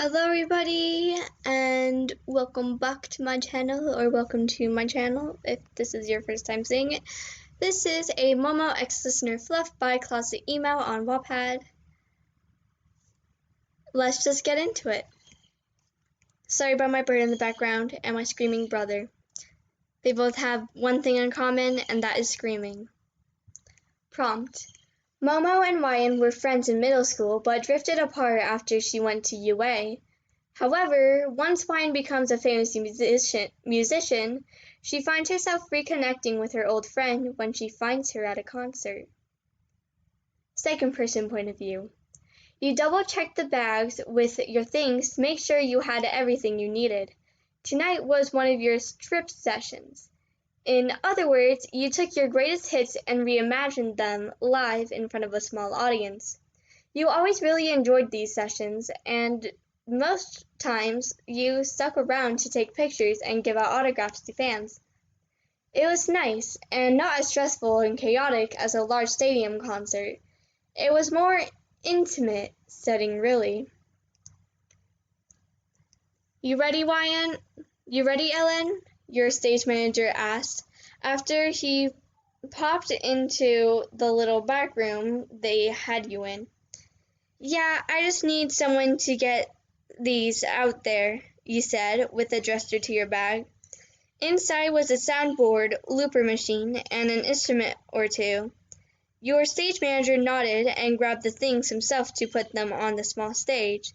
Hello everybody and welcome back to my channel, or welcome to my channel if this is your first time seeing it. This is a Momo ex-listener Fluff by Closet Email on Wattpad. Let's just get into it. Sorry about my bird in the background and my screaming brother. They both have one thing in common, and that is screaming. Prompt. Momo and Ryan were friends in middle school, but drifted apart after she went to UA. However, once Ryan becomes a famous musician, she finds herself reconnecting with her old friend when she finds her at a concert. Second person point of view. You double-checked the bags with your things to make sure you had everything you needed. Tonight was one of your strip sessions. In other words, you took your greatest hits and reimagined them live in front of a small audience. You always really enjoyed these sessions, and most times you stuck around to take pictures and give out autographs to fans. It was nice, and not as stressful and chaotic as a large stadium concert. It was more intimate setting, really. You ready, Ryan? You ready, Ellen? Your stage manager asked, after he popped into the little back room they had you in. Yeah, I just need someone to get these out there, you said, with a gesture to your bag. Inside was a soundboard, looper machine, and an instrument or two. Your stage manager nodded and grabbed the things himself to put them on the small stage.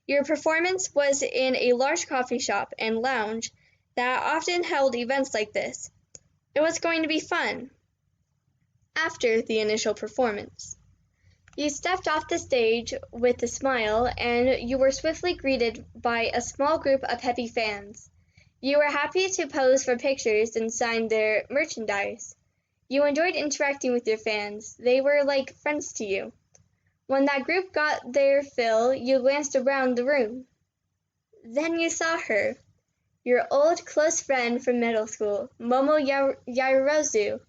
Your performance was in a large coffee shop and lounge that often held events like this. It was going to be fun. After the initial performance, you stepped off the stage with a smile, and you were swiftly greeted by a small group of happy fans. You were happy to pose for pictures and sign their merchandise. You enjoyed interacting with your fans. They were like friends to you. When that group got their fill, you glanced around the room. Then you saw her. Your old close friend from middle school, Momo Yaoyorozu,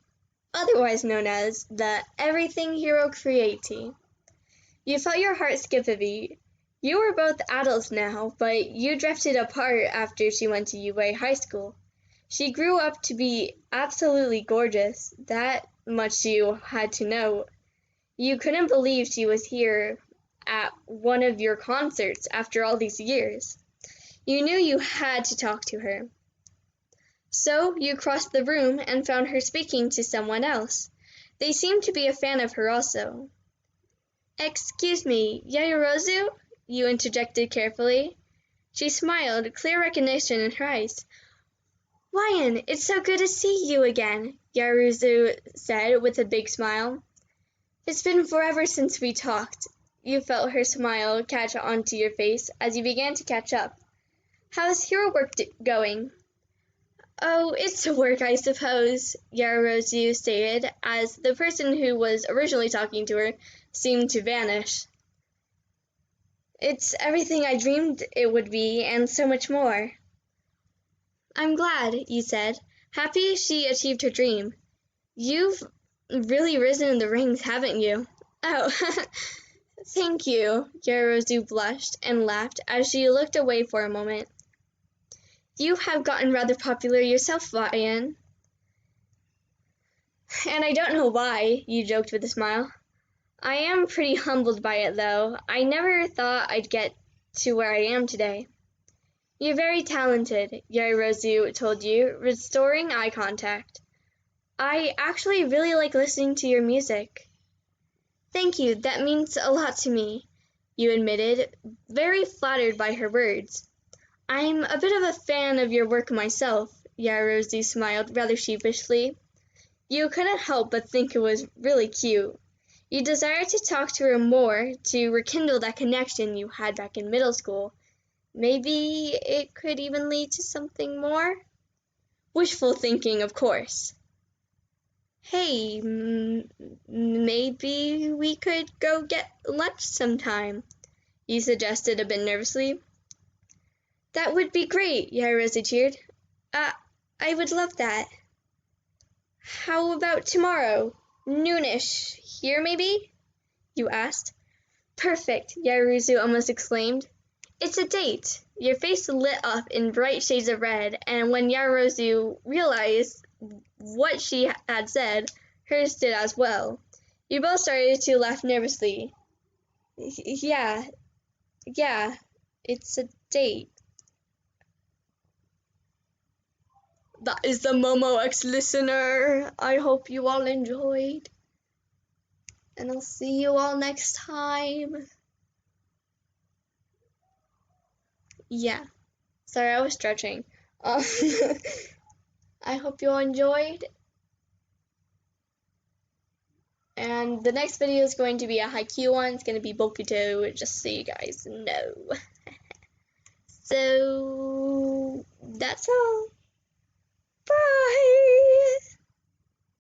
otherwise known as the Everything Hero Creati. You felt your heart skip a beat. You were both adults now, but you drifted apart after she went to UA High School. She grew up to be absolutely gorgeous, that much you had to know. You couldn't believe she was here at one of your concerts after all these years. You knew you had to talk to her. So you crossed the room and found her speaking to someone else. They seemed to be a fan of her also. Excuse me, Yaoyorozu? You interjected carefully. She smiled, clear recognition in her eyes. Ryan, it's so good to see you again, Yaoyorozu said with a big smile. It's been forever since we talked. You felt her smile catch onto your face as you began to catch up. How's hero work going? Oh, it's work, I suppose, Yaoyorozu stated, as the person who was originally talking to her seemed to vanish. It's everything I dreamed it would be, and so much more. I'm glad, you said, happy she achieved her dream. You've really risen in the rings, haven't you? Oh, thank you, Yaoyorozu blushed and laughed as she looked away for a moment. You have gotten rather popular yourself, Ryan. And I don't know why, you joked with a smile. I am pretty humbled by it, though. I never thought I'd get to where I am today. You're very talented, Yaoyorozu told you, restoring eye contact. I actually really like listening to your music. Thank you, that means a lot to me, you admitted, very flattered by her words. I'm a bit of a fan of your work myself, Yaoyorozu smiled rather sheepishly. You couldn't help but think it was really cute. You desired to talk to her more, to rekindle that connection you had back in middle school. Maybe it could even lead to something more? Wishful thinking, of course. Hey, maybe we could go get lunch sometime, you suggested a bit nervously. That would be great, Yaoyorozu cheered. I would love that. How about tomorrow? Noonish. Here, maybe? You asked. Perfect, Yaoyorozu almost exclaimed. It's a date. Your face lit up in bright shades of red, and when Yarozu realized what she had said, hers did as well. You both started to laugh nervously. Yeah, it's a date. That is the Momo X listener. I hope you all enjoyed. And I'll see you all next time. Yeah. Sorry, I was stretching. I hope you all enjoyed. And the next video is going to be a Haikyuu one. It's going to be Bokuto, just so you guys know. So, that's all. Bye!